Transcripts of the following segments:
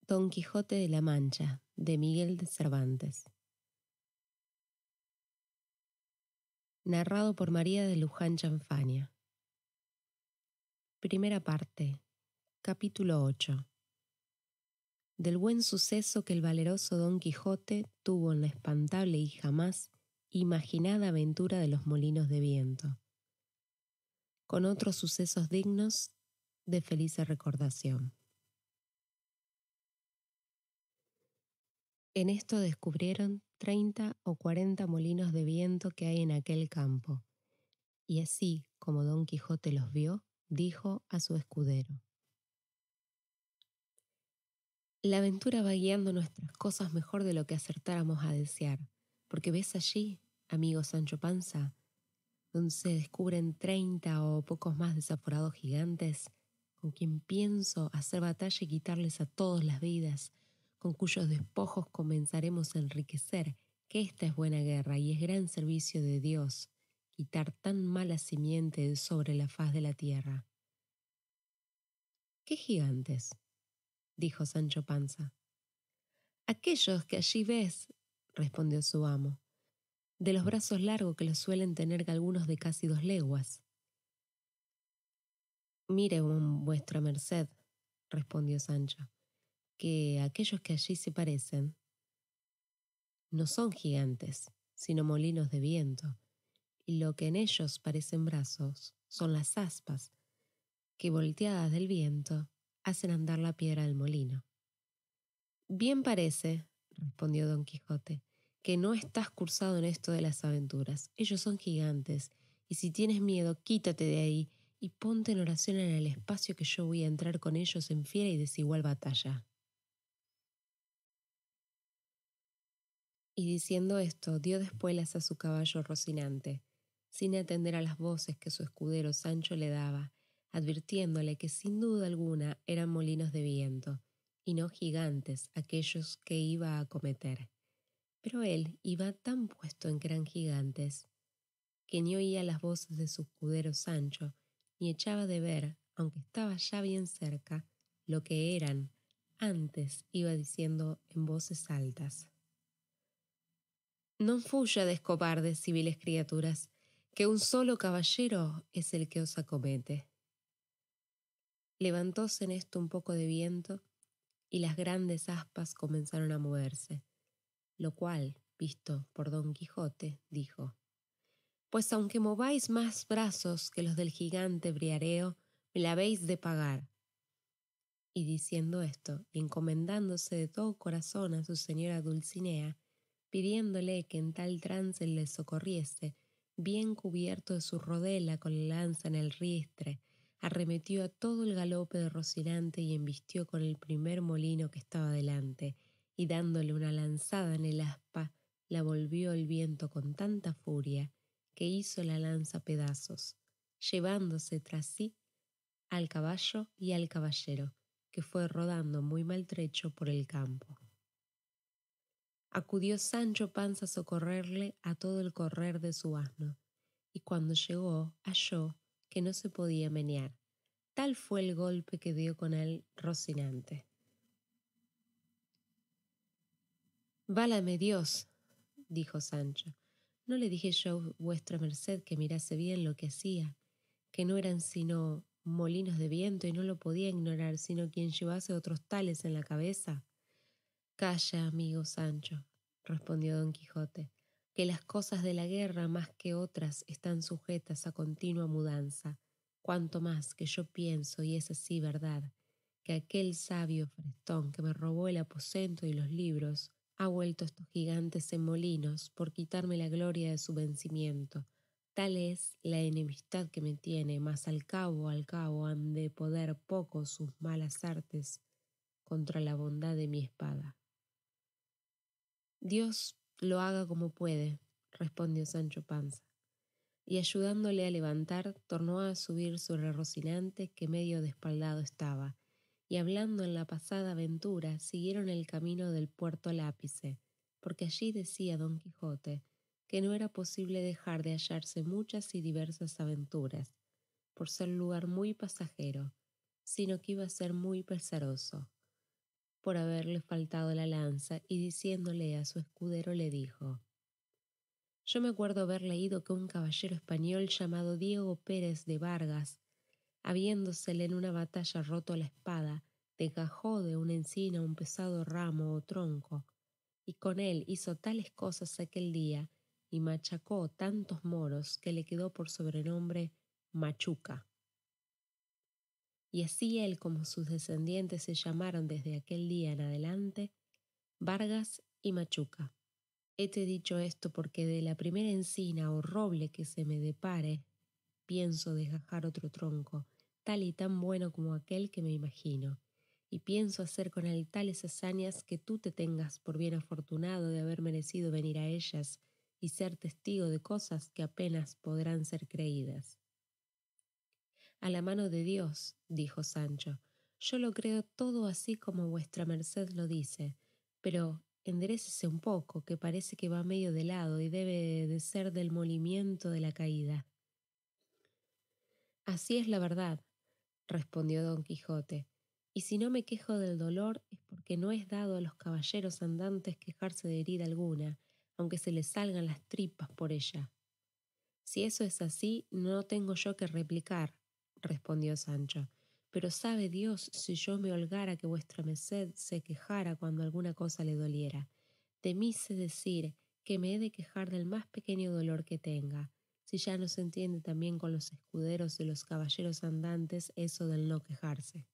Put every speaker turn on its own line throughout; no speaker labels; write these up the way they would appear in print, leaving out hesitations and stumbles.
Don Quijote de la Mancha, de Miguel de Cervantes. Narrado por María de Luján Chanfania. Primera parte. Capítulo 8. Del buen suceso que el valeroso Don Quijote tuvo en la espantable y jamás imaginada aventura de los molinos de viento, con otros sucesos dignos de feliz recordación. En esto descubrieron 30 o 40 molinos de viento que hay en aquel campo, y así como Don Quijote los vio, dijo a su escudero: La aventura va guiando nuestras cosas mejor de lo que acertáramos a desear, porque ves allí, amigo Sancho Panza, donde se descubren 30 o pocos más desaforados gigantes, con quien pienso hacer batalla y quitarles a todos las vidas, con cuyos despojos comenzaremos a enriquecer, que esta es buena guerra y es gran servicio de Dios, quitar tan mala simiente de sobre la faz de la tierra. ¿Qué gigantes?, dijo Sancho Panza. Aquellos que allí ves, respondió su amo, de los brazos largos que los suelen tener algunos de casi 2 leguas. Mire vuestra merced, respondió Sancho, que aquellos que allí se parecen no son gigantes, sino molinos de viento, y lo que en ellos parecen brazos son las aspas, que volteadas del viento hacen andar la piedra del molino. Bien parece, respondió Don Quijote, que no estás cursado en esto de las aventuras. Ellos son gigantes, y si tienes miedo, quítate de ahí y ponte en oración en el espacio que yo voy a entrar con ellos en fiera y desigual batalla. Y diciendo esto, dio de espuelas a su caballo Rocinante, sin atender a las voces que su escudero Sancho le daba, advirtiéndole que sin duda alguna eran molinos de viento, y no gigantes aquellos que iba a acometer. Pero él iba tan puesto en que eran gigantes, que ni oía las voces de su escudero Sancho, ni echaba de ver, aunque estaba ya bien cerca, lo que eran. Antes iba diciendo en voces altas: Non fuyades, cobardes civiles criaturas, que un solo caballero es el que os acomete. Levantóse en esto un poco de viento, y las grandes aspas comenzaron a moverse, lo cual, visto por Don Quijote, dijo: Pues aunque mováis más brazos que los del gigante Briareo, me la habéis de pagar. Y diciendo esto, y encomendándose de todo corazón a su señora Dulcinea, pidiéndole que en tal trance le socorriese, bien cubierto de su rodela con la lanza en el ristre, arremetió a todo el galope de Rocinante y embistió con el primer molino que estaba delante, y dándole una lanzada en el aspa, la volvió el viento con tanta furia que hizo la lanza pedazos, llevándose tras sí al caballo y al caballero, que fue rodando muy maltrecho por el campo. Acudió Sancho Panza a socorrerle a todo el correr de su asno, y cuando llegó halló que no se podía menear. Tal fue el golpe que dio con él Rocinante. Válame Dios, dijo Sancho, ¿no le dije yo vuestra merced que mirase bien lo que hacía, que no eran sino molinos de viento y no lo podía ignorar sino quien llevase otros tales en la cabeza? Calla, amigo Sancho, respondió Don Quijote, que las cosas de la guerra más que otras están sujetas a continua mudanza, cuanto más que yo pienso, y es así verdad, que aquel sabio Frestón que me robó el aposento y los libros ha vuelto estos gigantes en molinos por quitarme la gloria de su vencimiento. Tal es la enemistad que me tiene, mas al cabo han de poder poco sus malas artes contra la bondad de mi espada. Dios lo haga como puede, respondió Sancho Panza, y ayudándole a levantar, tornó a subir sobre Rocinante, que medio despaldado estaba, y hablando en la pasada aventura, siguieron el camino del puerto Lápice, porque allí decía Don Quijote que no era posible dejar de hallarse muchas y diversas aventuras, por ser lugar muy pasajero, sino que iba a ser muy pesaroso. por haberle faltado la lanza, y diciéndole a su escudero le dijo: Yo me acuerdo haber leído que un caballero español llamado Diego Pérez de Vargas, habiéndosele en una batalla roto la espada, desgajó de una encina un pesado ramo o tronco, y con él hizo tales cosas aquel día, y machacó tantos moros que le quedó por sobrenombre Machuca. Y así él como sus descendientes se llamaron desde aquel día en adelante Vargas y Machuca. Hete dicho esto porque de la primera encina o roble que se me depare, pienso desgajar otro tronco, tal y tan bueno como aquel que me imagino, y pienso hacer con él tales hazañas que tú te tengas por bien afortunado de haber merecido venir a ellas y ser testigo de cosas que apenas podrán ser creídas. A la mano de Dios, dijo Sancho, yo lo creo todo así como vuestra merced lo dice, pero enderécese un poco, que parece que va medio de lado y debe de ser del molimiento de la caída. Así es la verdad, respondió don Quijote, y si no me quejo del dolor es porque no es dado a los caballeros andantes quejarse de herida alguna, aunque se les salgan las tripas por ella. Si eso es así, no tengo yo que replicar, respondió Sancho, pero sabe Dios si yo me holgara que vuestra merced se quejara cuando alguna cosa le doliera. De mí sé decir que me he de quejar del más pequeño dolor que tenga, si ya no se entiende también con los escuderos de los caballeros andantes eso del no quejarse.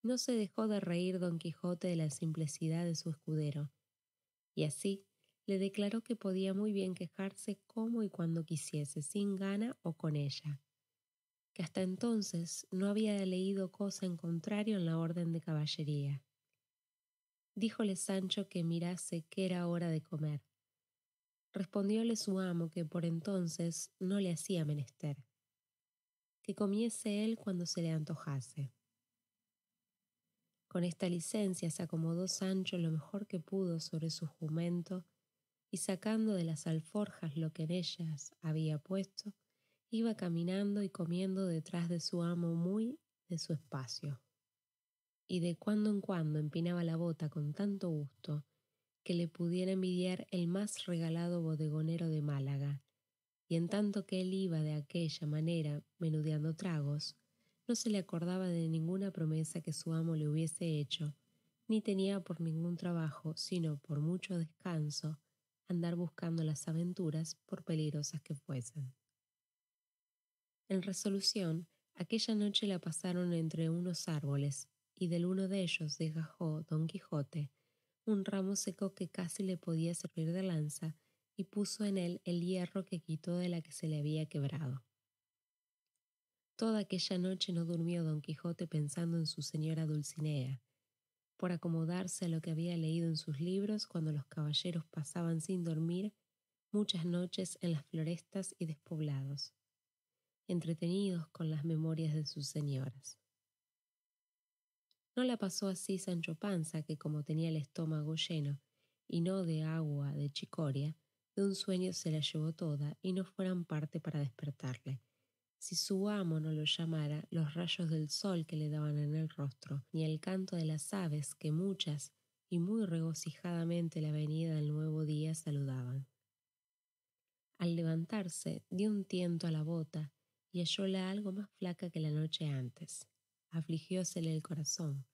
No se dejó de reír don Quijote de la simplicidad de su escudero, y así le declaró que podía muy bien quejarse como y cuando quisiese, sin gana o con ella, que hasta entonces no había leído cosa en contrario en la orden de caballería. Díjole Sancho que mirase que era hora de comer. Respondióle su amo que por entonces no le hacía menester, que comiese él cuando se le antojase. Con esta licencia se acomodó Sancho lo mejor que pudo sobre su jumento, y sacando de las alforjas lo que en ellas había puesto, iba caminando y comiendo detrás de su amo muy de su espacio. Y de cuando en cuando empinaba la bota con tanto gusto que le pudiera envidiar el más regalado bodegonero de Málaga, y en tanto que él iba de aquella manera menudeando tragos, no se le acordaba de ninguna promesa que su amo le hubiese hecho, ni tenía por ningún trabajo, sino por mucho descanso, andar buscando las aventuras por peligrosas que fuesen. En resolución, aquella noche la pasaron entre unos árboles, y del uno de ellos desgajó don Quijote un ramo seco que casi le podía servir de lanza, y puso en él el hierro que quitó de la que se le había quebrado. Toda aquella noche no durmió don Quijote pensando en su señora Dulcinea, por acomodarse a lo que había leído en sus libros cuando los caballeros pasaban sin dormir muchas noches en las florestas y despoblados, entretenidos con las memorias de sus señoras. No la pasó así Sancho Panza, que como tenía el estómago lleno, y no de agua de chicoria, de un sueño se la llevó toda, y no fueran parte para despertarle. Si su amo no lo llamara, los rayos del sol que le daban en el rostro, ni el canto de las aves que muchas y muy regocijadamente la venida del nuevo día saludaban. Al levantarse, dio un tiento a la bota y hallóla algo más flaca que la noche antes. Afligiósele el corazón,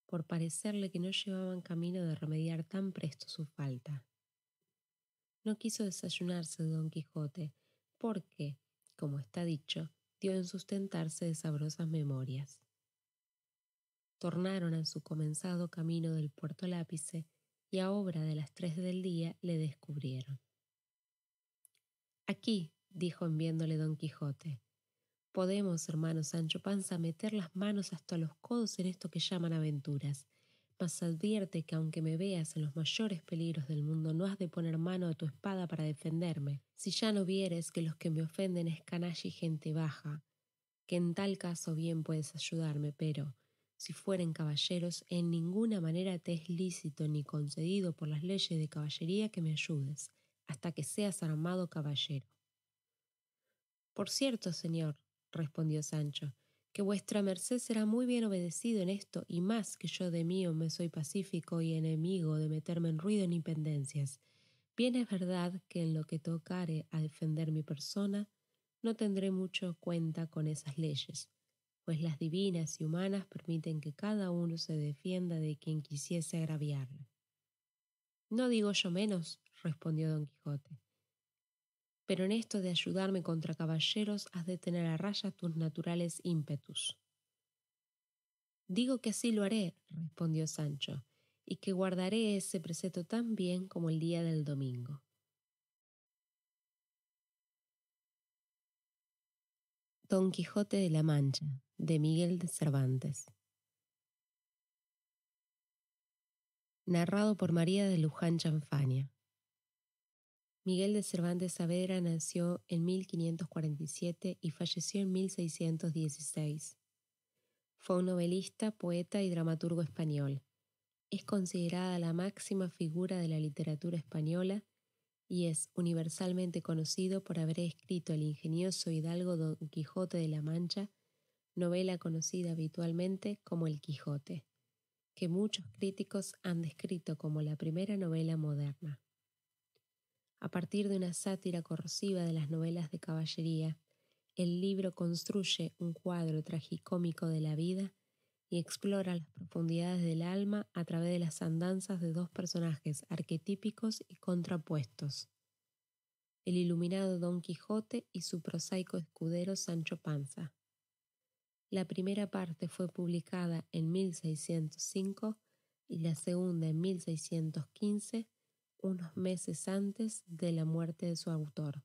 por parecerle que no llevaban camino de remediar tan presto su falta. No quiso desayunarse don Quijote, porque, como está dicho, dio en sustentarse de sabrosas memorias. Tornaron a su comenzado camino del Puerto Lápice, y a obra de las 3 del día le descubrieron. Aquí, dijo en viéndole don Quijote, podemos, hermano Sancho Panza, meter las manos hasta los codos en esto que llaman aventuras, mas advierte que aunque me veas en los mayores peligros del mundo, no has de poner mano a tu espada para defenderme, si ya no vieres que los que me ofenden es canalla y gente baja, que en tal caso bien puedes ayudarme, pero si fueren caballeros, en ninguna manera te es lícito ni concedido por las leyes de caballería que me ayudes, hasta que seas armado caballero. Por cierto, señor, respondió Sancho, que vuestra merced será muy bien obedecido en esto, y más que yo de mío me soy pacífico y enemigo de meterme en ruido ni pendencias. Bien es verdad que en lo que tocare a defender mi persona, no tendré mucho cuenta con esas leyes, pues las divinas y humanas permiten que cada uno se defienda de quien quisiese agraviarlo. No digo yo menos, respondió don Quijote, pero en esto de ayudarme contra caballeros has de tener a raya tus naturales ímpetus. Digo que así lo haré, respondió Sancho, y que guardaré ese preceto tan bien como el día del domingo. Don Quijote de la Mancha, de Miguel de Cervantes. Narrado por María de Luján Chanfania. Miguel de Cervantes Saavedra nació en 1547 y falleció en 1616. Fue un novelista, poeta y dramaturgo español. Es considerada la máxima figura de la literatura española y es universalmente conocido por haber escrito el ingenioso hidalgo Don Quijote de la Mancha, novela conocida habitualmente como El Quijote, que muchos críticos han descrito como la primera novela moderna. A partir de una sátira corrosiva de las novelas de caballería, el libro construye un cuadro tragicómico de la vida y explora las profundidades del alma a través de las andanzas de dos personajes arquetípicos y contrapuestos: el iluminado Don Quijote y su prosaico escudero Sancho Panza. La primera parte fue publicada en 1605 y la segunda en 1615, unos meses antes de la muerte de su autor.